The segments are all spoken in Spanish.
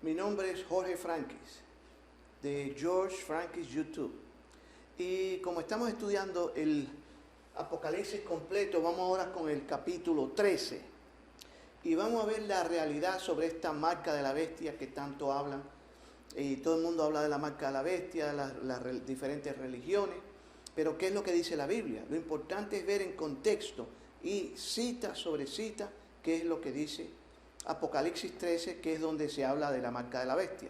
Mi nombre es Jorge Frankis, de George Frankis YouTube. Y como estamos estudiando el Apocalipsis completo, vamos ahora con el capítulo 13. Y vamos a ver la realidad sobre esta marca de la bestia que tanto hablan. Y todo el mundo habla de la marca de la bestia, las diferentes religiones. Pero ¿qué es lo que dice la Biblia? Lo importante es ver en contexto y cita sobre cita qué es lo que dice Apocalipsis 13, que es donde se habla de la marca de la bestia.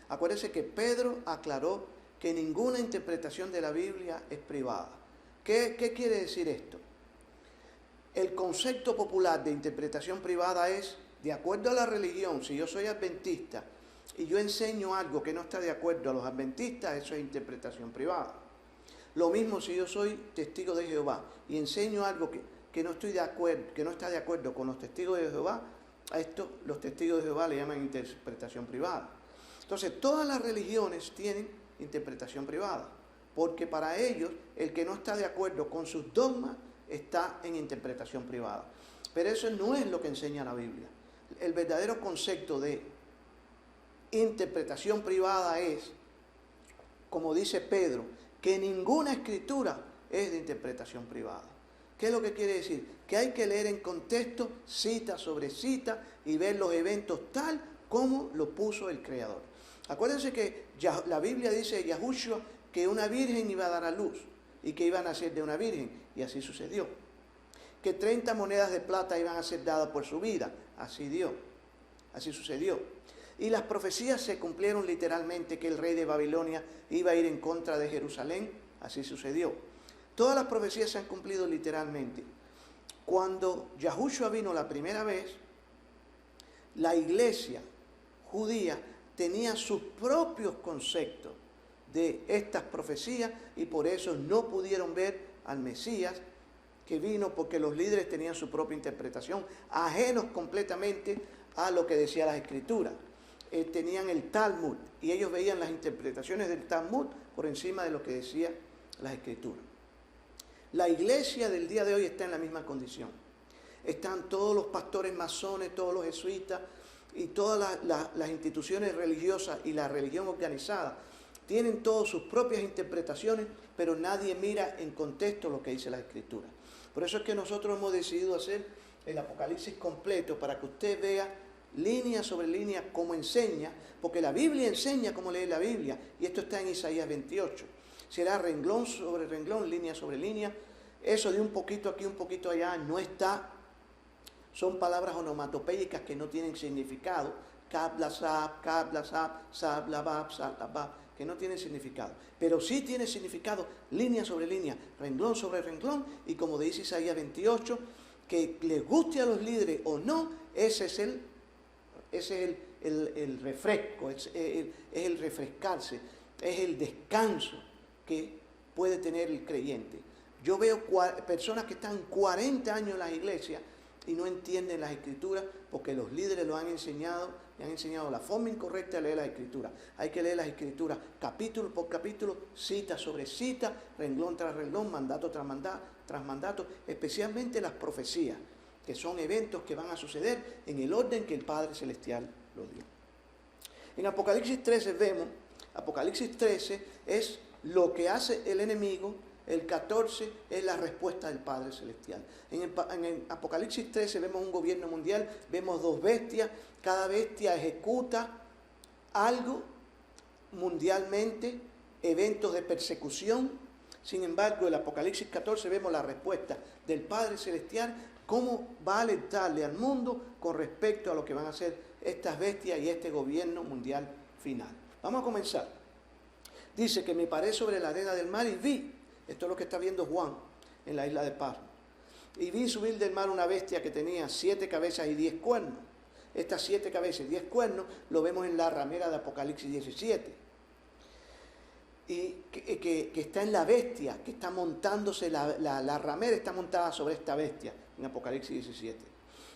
Acuérdense que Pedro aclaró que ninguna interpretación de la Biblia es privada. ¿Qué quiere decir esto? El concepto popular de interpretación privada es, de acuerdo a la religión, si yo soy adventista y yo enseño algo que no está de acuerdo a los adventistas, eso es interpretación privada. Lo mismo si yo soy testigo de Jehová y enseño algo que no estoy de acuerdo, que no está de acuerdo con los testigos de Jehová, a esto los testigos de Jehová le llaman interpretación privada. Entonces, todas las religiones tienen interpretación privada, porque para ellos el que no está de acuerdo con sus dogmas está en interpretación privada. Pero eso no es lo que enseña la Biblia. El verdadero concepto de interpretación privada es, como dice Pedro, que ninguna escritura es de interpretación privada. ¿Qué es lo que quiere decir? Que hay que leer en contexto, cita sobre cita, y ver los eventos tal como lo puso el Creador. Acuérdense que la Biblia dice de Yahushua que una virgen iba a dar a luz y que iba a nacer de una virgen, y así sucedió. Que 30 monedas de plata iban a ser dadas por su vida, así sucedió. Y las profecías se cumplieron literalmente, que el rey de Babilonia iba a ir en contra de Jerusalén, así sucedió. Todas las profecías se han cumplido literalmente. Cuando Yahushua vino la primera vez, la iglesia judía tenía sus propios conceptos de estas profecías y por eso no pudieron ver al Mesías que vino, porque los líderes tenían su propia interpretación, ajenos completamente a lo que decía las Escrituras. Tenían el Talmud y ellos veían las interpretaciones del Talmud por encima de lo que decía las Escrituras. La iglesia del día de hoy está en la misma condición. Están todos los pastores masones, todos los jesuitas y todas las instituciones religiosas y la religión organizada. Tienen todas sus propias interpretaciones, pero nadie mira en contexto lo que dice la Escritura. Por eso es que nosotros hemos decidido hacer el Apocalipsis completo, para que usted vea línea sobre línea cómo enseña, porque la Biblia enseña cómo lee la Biblia, y esto está en Isaías 28. Será renglón sobre renglón, línea sobre línea. Eso de un poquito aquí, un poquito allá, no está. Son palabras onomatopéyicas que no tienen significado. Kablasab, sablabab, sablabab, que no tienen significado. Pero sí tiene significado, línea sobre línea, renglón sobre renglón, y como dice Isaías 28, que les guste a los líderes o no, ese es el refresco, es el refrescarse, es el descanso que puede tener el creyente. Yo veo personas que están 40 años en las iglesias y no entienden las Escrituras, porque los líderes lo han enseñado, le han enseñado la forma incorrecta de leer las Escrituras. Hay que leer las Escrituras capítulo por capítulo, cita sobre cita, renglón tras renglón, mandato tras mandato, especialmente las profecías, que son eventos que van a suceder en el orden que el Padre Celestial lo dio. En Apocalipsis 13 vemos, Apocalipsis 13 es lo que hace el enemigo, el 14 es la respuesta del Padre Celestial. En el Apocalipsis 13 vemos un gobierno mundial, vemos dos bestias, cada bestia ejecuta algo mundialmente, eventos de persecución. Sin embargo, en el Apocalipsis 14 vemos la respuesta del Padre Celestial, cómo va a alertarle al mundo con respecto a lo que van a hacer estas bestias y este gobierno mundial final. Vamos a comenzar. Dice que me paré sobre la arena del mar y vi, esto es lo que está viendo Juan en la isla de Patmos, y vi subir del mar una bestia que tenía 7 cabezas y 10 cuernos. Estas 7 cabezas y 10 cuernos lo vemos en la ramera de Apocalipsis 17. Y que está en la bestia, que está montándose, la ramera está montada sobre esta bestia en Apocalipsis 17,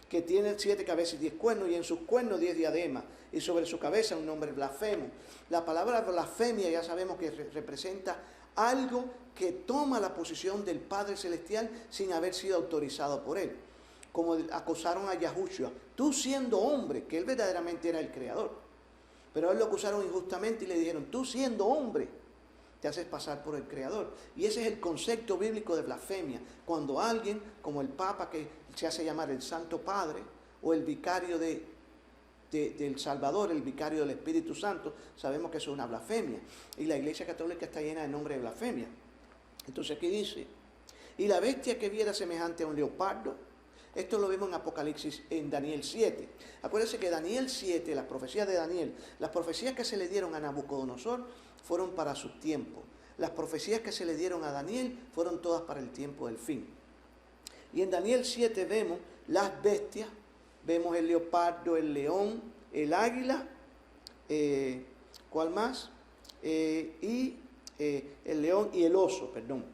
que tiene 7 cabezas y 10 cuernos, y en sus cuernos 10 diademas, y sobre su cabeza un nombre blasfemo. La palabra blasfemia ya sabemos que representa algo que toma la posición del Padre Celestial sin haber sido autorizado por Él. como acusaron a Yahushua, tú siendo hombre, que él verdaderamente era el creador, pero a él lo acusaron injustamente y le dijeron, tú siendo hombre, te haces pasar por el creador. Y ese es el concepto bíblico de blasfemia, cuando alguien, como el Papa que se hace llamar el Santo Padre, o el vicario del Salvador, el vicario del Espíritu Santo, sabemos que eso es una blasfemia. Y la Iglesia Católica está llena de nombre de blasfemia. Entonces aquí dice, y la bestia que viera semejante a un leopardo, esto lo vemos en Apocalipsis, en Daniel 7. Acuérdense que Daniel 7, las profecías de Daniel, las profecías que se le dieron a Nabucodonosor fueron para su tiempo. Las profecías que se le dieron a Daniel fueron todas para el tiempo del fin. Y en Daniel 7 vemos las bestias, vemos el leopardo, el león, el águila, ¿cuál más? El león y el oso, perdón.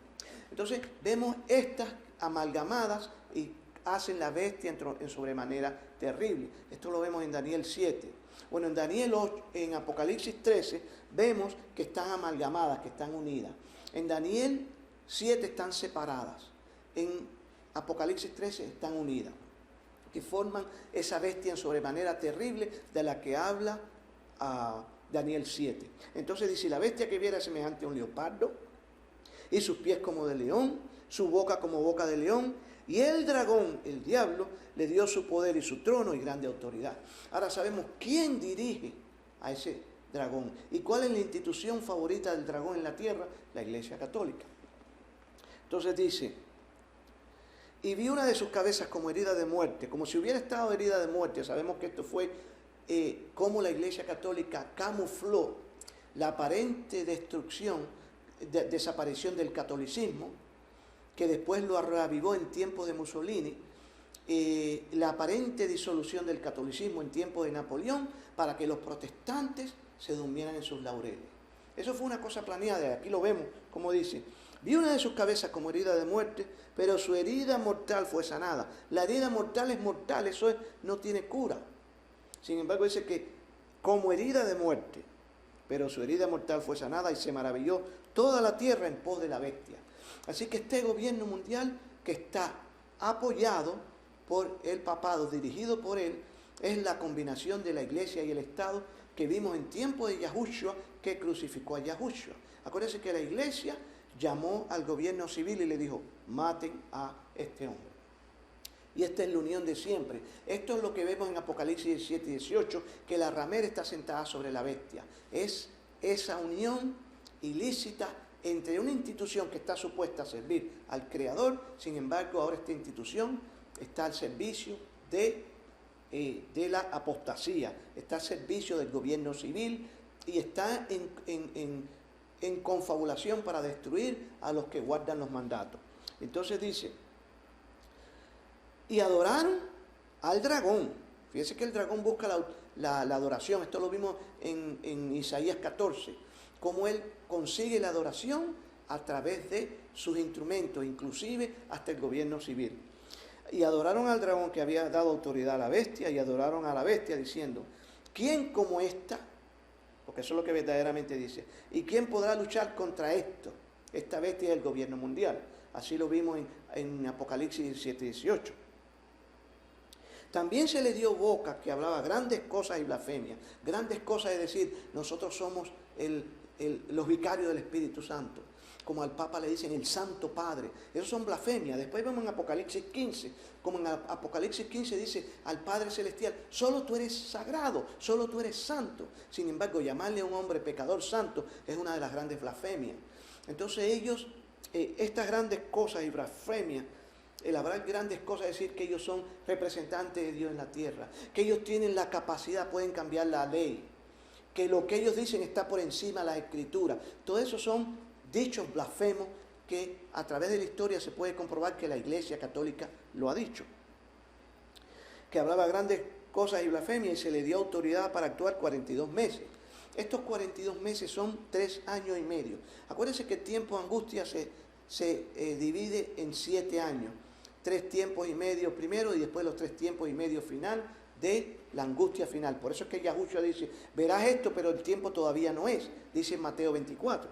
Entonces vemos estas amalgamadas y hacen la bestia en sobremanera terrible. Esto lo vemos en Daniel 7. Bueno, en Daniel 8, en Apocalipsis 13, vemos que están amalgamadas, que están unidas. En Daniel 7 están separadas. En Apocalipsis 13 están unidas, que forman esa bestia en sobremanera terrible de la que habla Daniel 7. Entonces dice, la bestia que viera semejante a un leopardo, y sus pies como de león, su boca como boca de león, y el dragón, el diablo, le dio su poder y su trono y grande autoridad. Ahora sabemos quién dirige a ese dragón y cuál es la institución favorita del dragón en la tierra, la Iglesia Católica. Entonces dice, y vi una de sus cabezas como herida de muerte, como si hubiera estado herida de muerte. Sabemos que esto fue como la Iglesia Católica camufló la aparente destrucción, desaparición del catolicismo, que después lo reavivó en tiempos de Mussolini, la aparente disolución del catolicismo en tiempos de Napoleón, para que los protestantes se durmieran en sus laureles. Eso fue una cosa planeada, aquí lo vemos, como dice, vi una de sus cabezas como herida de muerte, pero su herida mortal fue sanada. La herida mortal es mortal, eso no tiene cura. Sin embargo, dice que como herida de muerte, pero su herida mortal fue sanada y se maravilló toda la tierra en pos de la bestia. Así que este gobierno mundial que está apoyado por el papado, dirigido por él, es la combinación de la iglesia y el Estado que vimos en tiempo de Yahushua, que crucificó a Yahushua. Acuérdense que la iglesia llamó al gobierno civil y le dijo, maten a este hombre. Y esta es la unión de siempre. Esto es lo que vemos en Apocalipsis 17 y 18, que la ramera está sentada sobre la bestia. Es esa unión ilícita entre una institución que está supuesta a servir al Creador, sin embargo ahora esta institución está al servicio de la apostasía, está al servicio del gobierno civil y está en confabulación para destruir a los que guardan los mandatos. Entonces dice, y adoraron al dragón. Fíjense que el dragón busca la adoración, esto lo vimos en Isaías 14, cómo él consigue la adoración a través de sus instrumentos, inclusive hasta el gobierno civil. Y adoraron al dragón que había dado autoridad a la bestia, y adoraron a la bestia diciendo, ¿quién como esta? Porque eso es lo que verdaderamente dice. ¿Y quién podrá luchar contra esto? Esta bestia es el gobierno mundial. Así lo vimos en Apocalipsis 17 y 18. También se le dio boca que hablaba grandes cosas y blasfemias. Grandes cosas es decir, nosotros somos los vicarios del Espíritu Santo. Como al Papa le dicen el Santo Padre. Esos son blasfemias. Después vemos en Apocalipsis 15, como en Apocalipsis 15 dice al Padre Celestial, solo tú eres sagrado, solo tú eres santo. Sin embargo, llamarle a un hombre pecador santo es una de las grandes blasfemias. Entonces ellos, estas grandes cosas y blasfemias, el hablar grandes cosas es decir que ellos son representantes de Dios en la tierra, que ellos tienen la capacidad, pueden cambiar la ley, que lo que ellos dicen está por encima de la Escritura. Todo eso son dichos blasfemos que a través de la historia se puede comprobar que la Iglesia Católica lo ha dicho. Que hablaba grandes cosas y blasfemias y se le dio autoridad para actuar 42 meses. Estos 42 meses son 3 años y medio. Acuérdense que el tiempo de angustia se divide en 7 años. 3 tiempos y medio primero y después los 3 tiempos y medio final de la angustia final. Por eso es que Yahushua dice, verás esto, pero el tiempo todavía no es, dice en Mateo 24.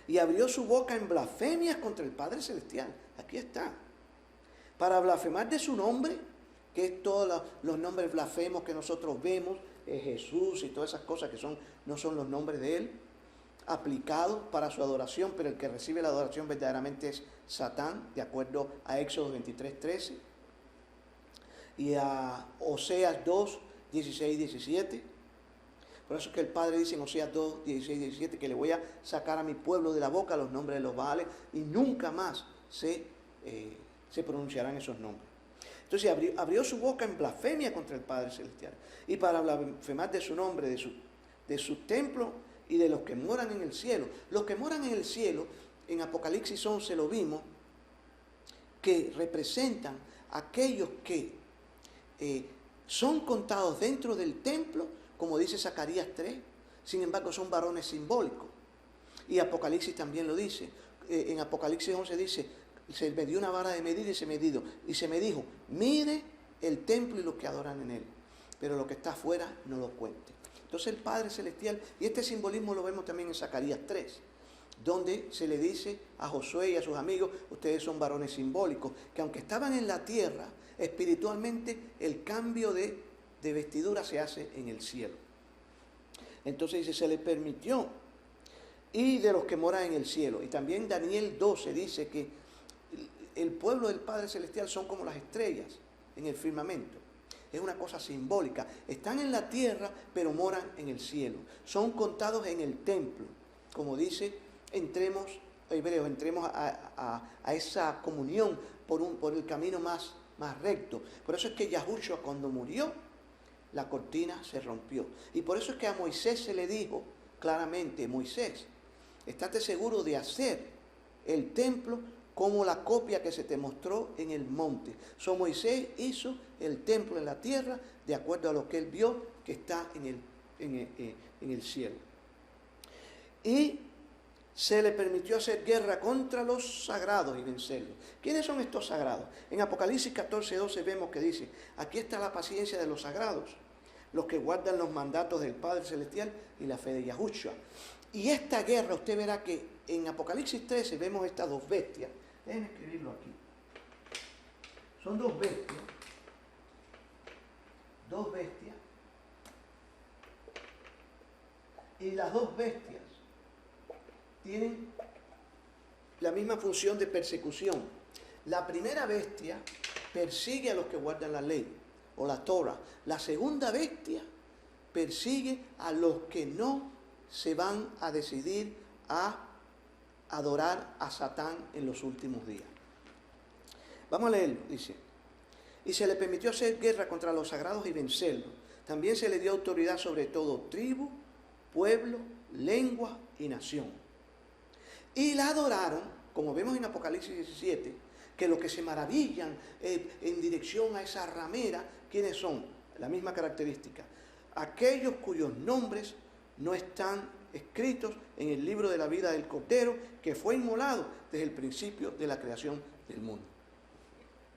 Y abrió su boca en blasfemias contra el Padre Celestial. Aquí está. para blasfemar de su nombre, que es todos los nombres blasfemos que nosotros vemos, Jesús y todas esas cosas que no son los nombres de Él, aplicados para su adoración, pero el que recibe la adoración verdaderamente es Satán, de acuerdo a Éxodo 23:13, y a Oseas 2, 16, 17. Por eso es que el Padre dice en Oseas 2, 16, 17, que le voy a sacar a mi pueblo de la boca los nombres de los Baales, y nunca más se pronunciarán esos nombres. Entonces abrió su boca en blasfemia contra el Padre Celestial, y para blasfemar de su nombre, de su templo y de los que moran en el cielo. Los que moran en el cielo, en Apocalipsis 11 lo vimos, que representan aquellos que son contados dentro del templo, como dice Zacarías 3, sin embargo son varones simbólicos. Y Apocalipsis también lo dice. En Apocalipsis 11 dice, se me dio una vara de medir y se me dijo, mide el templo y los que adoran en él, pero lo que está afuera no lo cuente. Entonces el Padre Celestial, y este simbolismo lo vemos también en Zacarías 3, donde se le dice a Josué y a sus amigos, ustedes son varones simbólicos, que aunque estaban en la tierra, espiritualmente el cambio de vestidura se hace en el cielo. Entonces dice, se le permitió, y de los que moran en el cielo. Y también Daniel 12 dice que el pueblo del Padre Celestial son como las estrellas en el firmamento. Es una cosa simbólica. Están en la tierra, pero moran en el cielo. Son contados en el templo. Como dice, entremos a esa comunión por el camino más recto. Por eso es que Yahushua, cuando murió, la cortina se rompió. Y por eso es que a Moisés se le dijo claramente, Moisés, estate seguro de hacer el templo como la copia que se te mostró en el monte. Moisés hizo el templo en la tierra de acuerdo a lo que él vio que está en el cielo. Y se le permitió hacer guerra contra los sagrados y vencerlos. ¿Quiénes son estos sagrados? En Apocalipsis 14:12 vemos que dice, aquí está la paciencia de los sagrados, los que guardan los mandatos del Padre Celestial y la fe de Yahushua. Y esta guerra, usted verá que en Apocalipsis 13 vemos estas dos bestias. Déjenme escribirlo aquí. Son dos bestias. Dos bestias. Y las dos bestias tienen la misma función de persecución. La primera bestia persigue a los que guardan la ley o la Torah. La segunda bestia persigue a los que no se van a decidir a adorar a Satán en los últimos días. Vamos a leerlo, dice. Y se le permitió hacer guerra contra los sagrados y vencerlos. También se le dio autoridad sobre todo tribu, pueblo, lengua y nación. Y la adoraron, como vemos en Apocalipsis 17, que los que se maravillan en dirección a esa ramera, ¿quiénes son? La misma característica. Aquellos cuyos nombres no están escritos en el libro de la vida del Cordero, que fue inmolado desde el principio de la creación del mundo.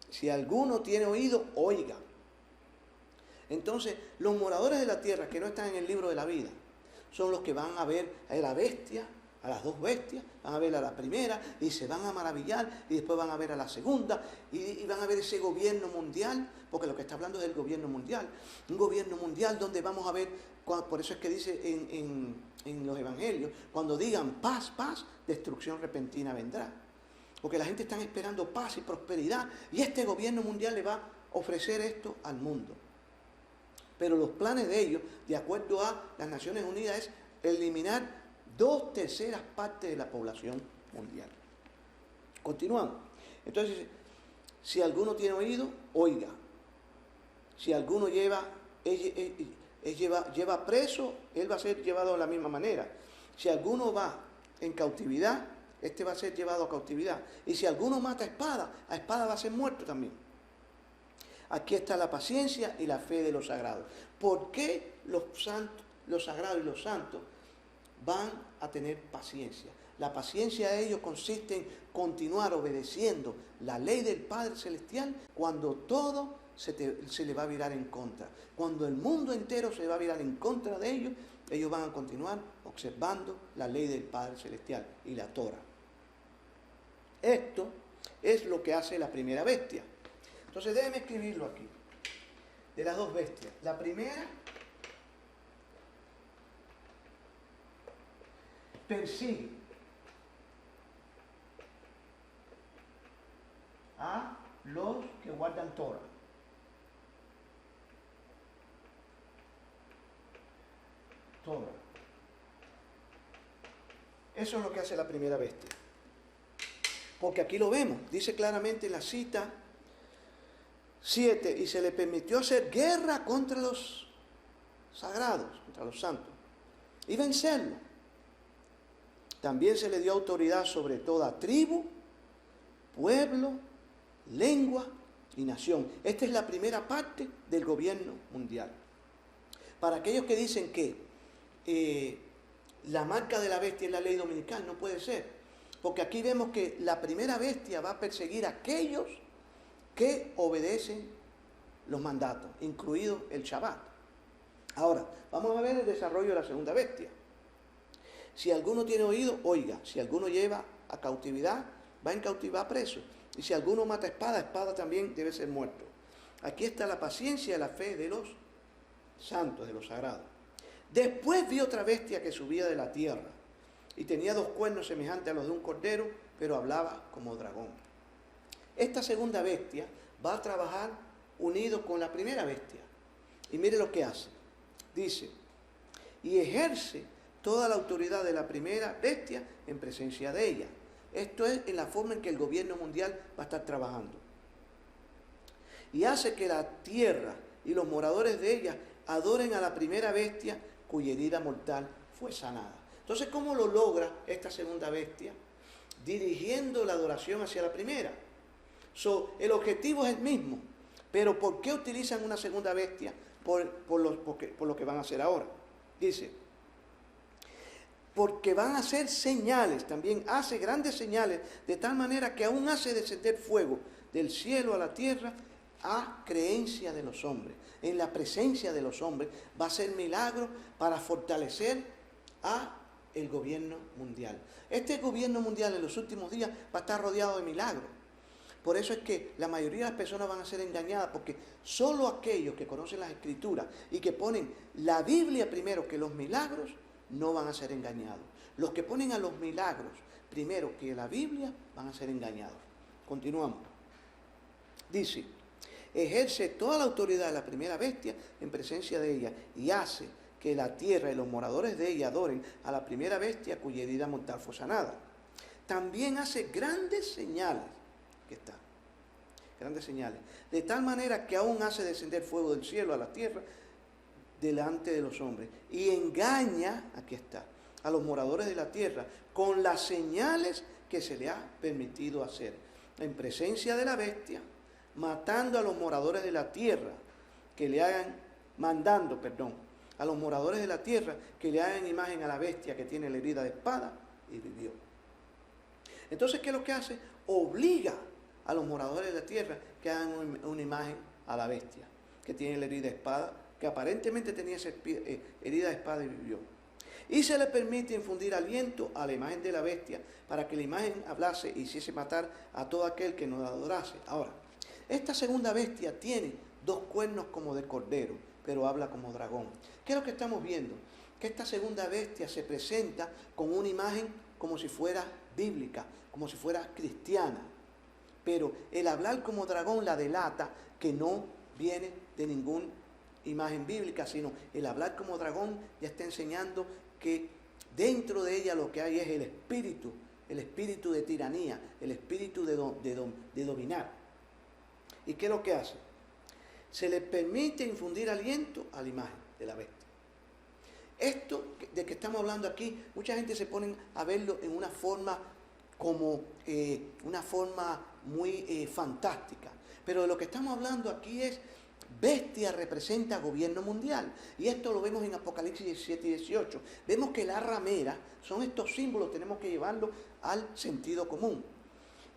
Si alguno tiene oído, oiga. Entonces, los moradores de la tierra que no están en el libro de la vida, son los que van a ver a la bestia, a las dos bestias, van a ver a la primera y se van a maravillar, y después van a ver a la segunda y van a ver ese gobierno mundial, porque lo que está hablando es del gobierno mundial, un gobierno mundial donde vamos a ver, por eso es que dice en los evangelios, cuando digan paz, paz, destrucción repentina vendrá, porque la gente está esperando paz y prosperidad, y este gobierno mundial le va a ofrecer esto al mundo. Pero los planes de ellos, de acuerdo a las Naciones Unidas, es eliminar 2/3 partes de la población mundial. Continuamos. Entonces, si alguno tiene oído, oiga. Si alguno lleva preso, él va a ser llevado de la misma manera. Si alguno va en cautividad, este va a ser llevado a cautividad. Y si alguno mata a espada va a ser muerto también. Aquí está la paciencia y la fe de los sagrados. ¿Por qué los sagrados y los santos van a tener paciencia? La paciencia de ellos consiste en continuar obedeciendo la ley del Padre Celestial cuando todo se le va a virar en contra. Cuando el mundo entero se va a virar en contra de ellos, ellos van a continuar observando la ley del Padre Celestial y la Torah. Esto es lo que hace la primera bestia. Entonces déjeme escribirlo aquí. De las dos bestias. La primera persigue a los que guardan Torah. Eso es lo que hace la primera bestia. Porque aquí lo vemos, dice claramente en la cita 7, y se le permitió hacer guerra contra los sagrados, contra los santos, y vencerlo. También se le dio autoridad sobre toda tribu, pueblo, lengua y nación. Esta es la primera parte del gobierno mundial. Para aquellos que dicen que la marca de la bestia es la ley dominical, no puede ser. Porque aquí vemos que la primera bestia va a perseguir a aquellos que obedecen los mandatos, incluido el Shabbat. Ahora, vamos a ver el desarrollo de la segunda bestia. Si alguno tiene oído, oiga. Si alguno lleva a cautividad, va en cautividad preso. Y si alguno mata espada, espada también debe ser muerto. Aquí está la paciencia y la fe de los santos, de los sagrados. Después vi otra bestia que subía de la tierra y tenía 2 cuernos semejantes a los de un cordero, pero hablaba como dragón. Esta segunda bestia va a trabajar unido con la primera bestia. Y mire lo que hace. Dice, y ejerce toda la autoridad de la primera bestia en presencia de ella. Esto es en la forma en que el gobierno mundial va a estar trabajando. Y hace que la tierra y los moradores de ella adoren a la primera bestia cuya herida mortal fue sanada. Entonces, ¿cómo lo logra esta segunda bestia? Dirigiendo la adoración hacia la primera. El objetivo es el mismo, pero ¿por qué utilizan una segunda bestia? Por lo que van a hacer ahora. Dice, porque van a hacer señales, también hace grandes señales, de tal manera que aún hace descender fuego del cielo a la tierra a creencia de los hombres. En la presencia de los hombres va a ser milagro para fortalecer a el gobierno mundial. Este gobierno mundial en los últimos días va a estar rodeado de milagros. Por eso es que la mayoría de las personas van a ser engañadas, porque solo aquellos que conocen las Escrituras y que ponen la Biblia primero que los milagros, no van a ser engañados. Los que ponen a los milagros primero que la Biblia van a ser engañados. Continuamos. Dice, ejerce toda la autoridad de la primera bestia en presencia de ella y hace que la tierra y los moradores de ella adoren a la primera bestia cuya herida mortal fue sanada. También hace grandes señales, que está, grandes señales, de tal manera que aún hace descender fuego del cielo a la tierra delante de los hombres y engaña, aquí está, a los moradores de la tierra con las señales que se le ha permitido hacer en presencia de la bestia, matando a los moradores de la tierra que le hagan, mandando, a los moradores de la tierra que le hagan imagen a la bestia que tiene la herida de espada y vivió. Entonces, ¿qué es lo que hace? Obliga a los moradores de la tierra que hagan una imagen a la bestia que tiene la herida de espada, que aparentemente tenía esa herida de espada y vivió. Y se le permite infundir aliento a la imagen de la bestia para que la imagen hablase y hiciese matar a todo aquel que no la adorase. Ahora, esta segunda bestia tiene 2 cuernos como de cordero, pero habla como dragón. ¿Qué es lo que estamos viendo? Que esta segunda bestia se presenta con una imagen como si fuera bíblica, como si fuera cristiana. Pero el hablar como dragón la delata que no viene de ninguna imagen bíblica, sino el hablar como dragón ya está enseñando que dentro de ella lo que hay es el espíritu de tiranía, el espíritu de dominar. ¿Y qué es lo que hace? Se le permite infundir aliento a la imagen de la bestia. Esto de que estamos hablando aquí, mucha gente se pone a verlo en una forma como una forma muy fantástica. Pero de lo que estamos hablando aquí es, bestia representa gobierno mundial. Y esto lo vemos en Apocalipsis 17 y 18. Vemos que la ramera, son estos símbolos, tenemos que llevarlos al sentido común.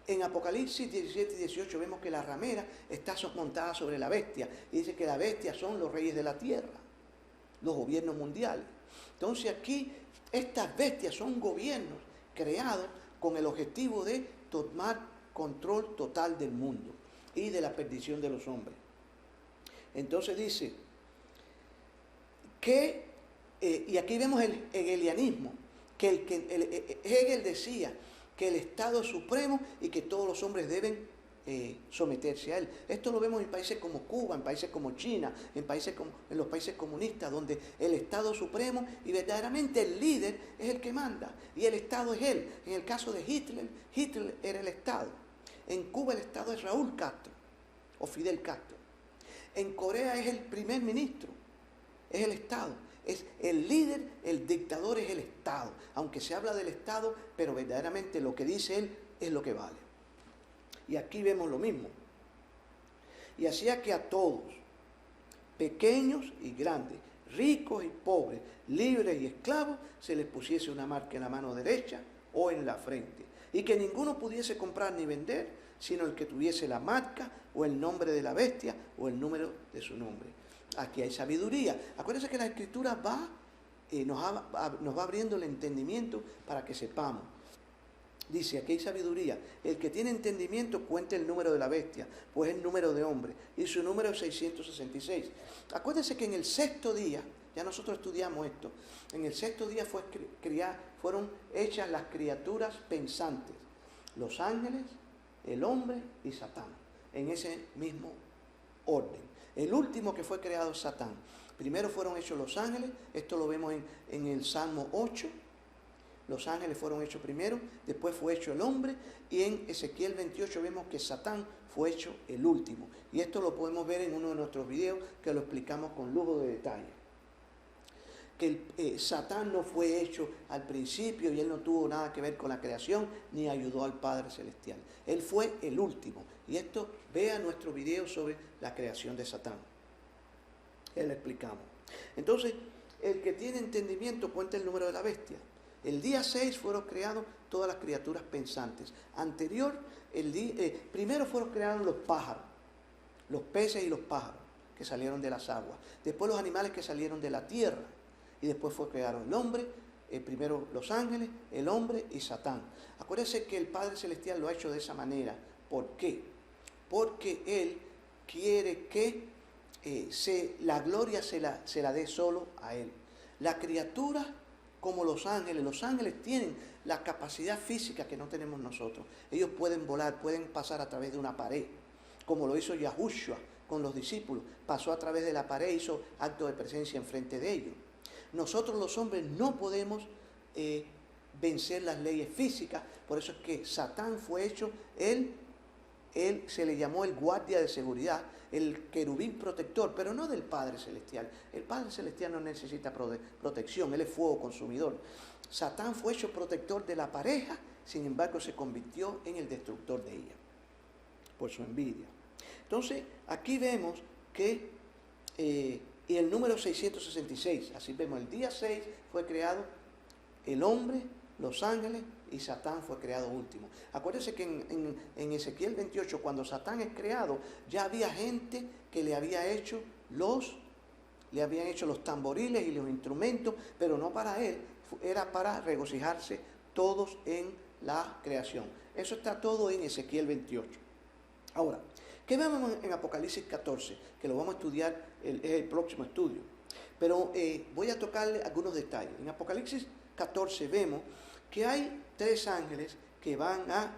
En Apocalipsis 17 y 18 vemos que la ramera está montada sobre la bestia. Y dice que la bestia son los reyes de la tierra, los gobiernos mundiales. Entonces aquí estas bestias son gobiernos creados con el objetivo de tomar control total del mundo. y de la perdición de los hombres. Entonces dice que, y aquí vemos el hegelianismo, que Hegel decía que el Estado es supremo y que todos los hombres deben someterse a él. Esto lo vemos en países como Cuba, en países como China, en los países comunistas, donde el Estado supremo y verdaderamente el líder es el que manda y el Estado es él. En el caso de Hitler, Hitler era el Estado. En Cuba el Estado es Raúl Castro o Fidel Castro. En Corea es el primer ministro, es el Estado. Es el líder, el dictador es el Estado. Aunque se habla del Estado, pero verdaderamente lo que dice él es lo que vale. Y aquí vemos lo mismo. Y hacía que a todos, pequeños y grandes, ricos y pobres, libres y esclavos, se les pusiese una marca en la mano derecha o en la frente. Y que ninguno pudiese comprar ni vender, sino el que tuviese la marca o el nombre de la bestia o el número de su nombre. Aquí hay sabiduría. Acuérdense que la Escritura nos va abriendo el entendimiento para que sepamos. Dice, aquí hay sabiduría. El que tiene entendimiento cuente el número de la bestia, pues es el número de hombre, y su número es 666. Acuérdense que en el sexto día, ya nosotros estudiamos esto, en el sexto día fueron hechas las criaturas pensantes, los ángeles, el hombre y Satán, en ese mismo orden. El último que fue creado es Satán. Primero fueron hechos los ángeles, esto lo vemos en el Salmo 8, los ángeles fueron hechos primero, después fue hecho el hombre, y en Ezequiel 28 vemos que Satán fue hecho el último. Y esto lo podemos ver en uno de nuestros videos que lo explicamos con lujo de detalle. Que Satán no fue hecho al principio y él no tuvo nada que ver con la creación ni ayudó al Padre Celestial. Él fue el último. Y esto, vea nuestro video sobre la creación de Satán. Él lo explicamos. Entonces, el que tiene entendimiento cuenta el número de la bestia. El día 6 fueron creados todas las criaturas pensantes. Primero fueron creados los pájaros, los peces y los pájaros que salieron de las aguas. Después los animales que salieron de la tierra. Y después fue creado el hombre, primero los ángeles, el hombre y Satán. Acuérdense que el Padre Celestial lo ha hecho de esa manera. ¿Por qué? Porque Él quiere que la gloria se la dé solo a Él. La criatura, como los ángeles tienen la capacidad física que no tenemos nosotros. Ellos pueden volar, pueden pasar a través de una pared, como lo hizo Yahushua con los discípulos. Pasó a través de la pared, hizo acto de presencia enfrente de ellos. Nosotros los hombres no podemos vencer las leyes físicas, por eso es que Satán fue hecho, él se le llamó el guardia de seguridad, el querubín protector, pero no del Padre Celestial. El Padre Celestial no necesita protección, Él es fuego consumidor. Satán fue hecho protector de la pareja, sin embargo se convirtió en el destructor de ella, por su envidia. Entonces, aquí vemos que, y el número 666, así vemos, el día 6 fue creado el hombre, los ángeles, y Satán fue creado último. Acuérdense que en Ezequiel 28, cuando Satán es creado, ya había gente que le habían hecho los tamboriles y los instrumentos, pero no para él, era para regocijarse todos en la creación. Eso está todo en Ezequiel 28. Ahora, ¿qué vemos en Apocalipsis 14? Que lo vamos a estudiar, es el próximo estudio. Pero voy a tocarle algunos detalles. En Apocalipsis 14 vemos que hay 3 ángeles que van a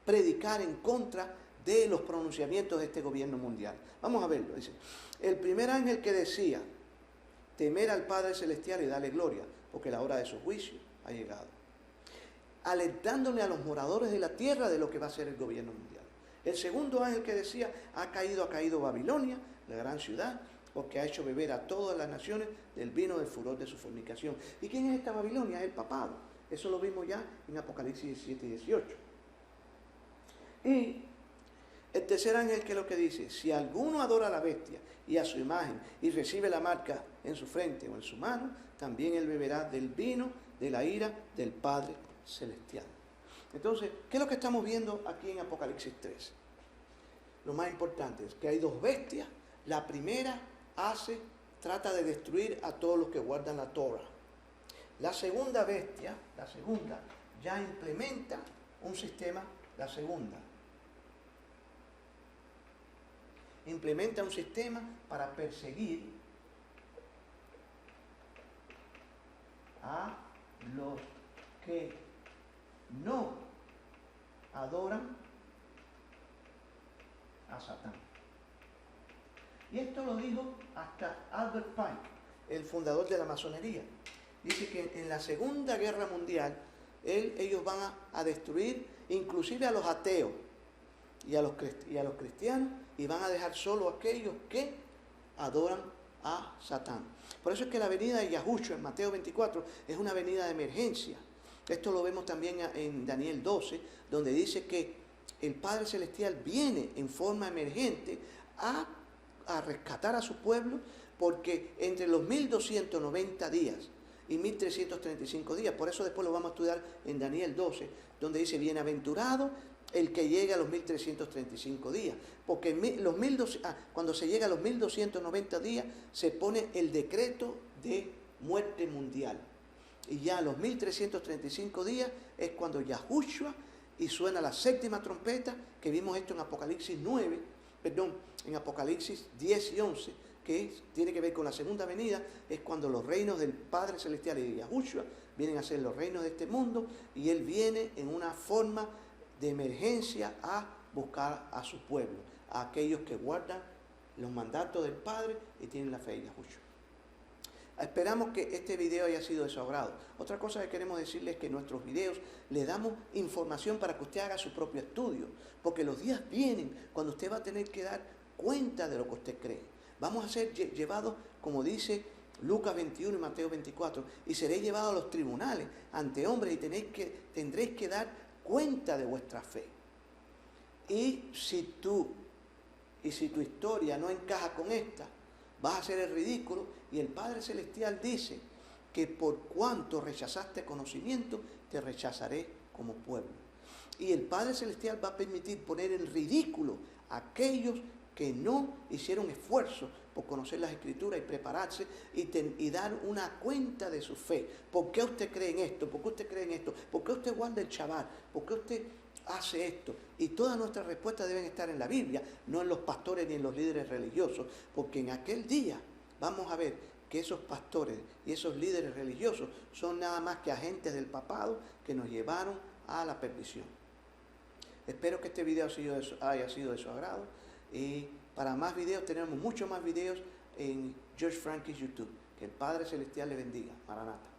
predicar en contra de los pronunciamientos de este gobierno mundial. Vamos a verlo. Dice, el primer ángel que decía, temer al Padre Celestial y darle gloria, porque la hora de su juicio ha llegado. Alertándole a los moradores de la tierra de lo que va a ser el gobierno mundial. El segundo ángel que decía, ha caído Babilonia, la gran ciudad, porque ha hecho beber a todas las naciones del vino del furor de su fornicación. ¿Y quién es esta Babilonia? Es el papado. Eso lo vimos ya en Apocalipsis 17 y 18. Y el tercer ángel, que es lo que dice, si alguno adora a la bestia y a su imagen y recibe la marca en su frente o en su mano, también él beberá del vino de la ira del Padre Celestial. Entonces, ¿qué es lo que estamos viendo aquí en Apocalipsis 3? Lo más importante es que hay 2 bestias. La primera trata de destruir a todos los que guardan la Torah. La segunda bestia, ya implementa un sistema, la segunda. implementa un sistema para perseguir a los que no adoran a Satán. Y esto lo dijo hasta Albert Pike, el fundador de la masonería. Dice que en la Segunda Guerra Mundial ellos van a destruir inclusive a los ateos y a los cristianos, y van a dejar solo a aquellos que adoran a Satán. Por eso es que la venida de Yahushua en Mateo 24 es una venida de emergencia. Esto lo vemos también en Daniel 12, donde dice que el Padre Celestial viene en forma emergente a rescatar a su pueblo, porque entre los 1290 días y 1335 días, por eso después lo vamos a estudiar en Daniel 12, donde dice, bienaventurado el que llega a los 1335 días, porque cuando se llega a los 1290 días se pone el decreto de muerte mundial, y ya a los 1335 días es cuando Yahushua, y suena la séptima trompeta, que vimos esto en Apocalipsis 9, en Apocalipsis 10 y 11, que tiene que ver con la segunda venida, es cuando los reinos del Padre Celestial y de Yahushua vienen a ser los reinos de este mundo, y Él viene en una forma de emergencia a buscar a su pueblo, a aquellos que guardan los mandatos del Padre y tienen la fe en Yahushua. Esperamos que este video haya sido de su agrado. Otra cosa que queremos decirles es que en nuestros videos le damos información para que usted haga su propio estudio, porque los días vienen cuando usted va a tener que dar cuenta de lo que usted cree. Vamos a ser llevados, como dice Lucas 21 y Mateo 24, y seréis llevados a los tribunales ante hombres y tendréis que dar cuenta de vuestra fe. Y si tu historia no encaja con esta, vas a hacer el ridículo, y el Padre Celestial dice que por cuanto rechazaste conocimiento, te rechazaré como pueblo. Y el Padre Celestial va a permitir poner en ridículo a aquellos que no hicieron esfuerzo por conocer las Escrituras y prepararse y dar una cuenta de su fe. ¿Por qué usted cree en esto? ¿Por qué usted cree en esto? ¿Por qué usted guarda el Shabbat? ¿Por qué usted hace esto? Y todas nuestras respuestas deben estar en la Biblia, no en los pastores ni en los líderes religiosos, porque en aquel día vamos a ver que esos pastores y esos líderes religiosos son nada más que agentes del papado que nos llevaron a la perdición. Espero que este video haya sido de su agrado, y para más videos tenemos muchos más videos en George Frankie's YouTube. Que el Padre Celestial le bendiga. Maranata.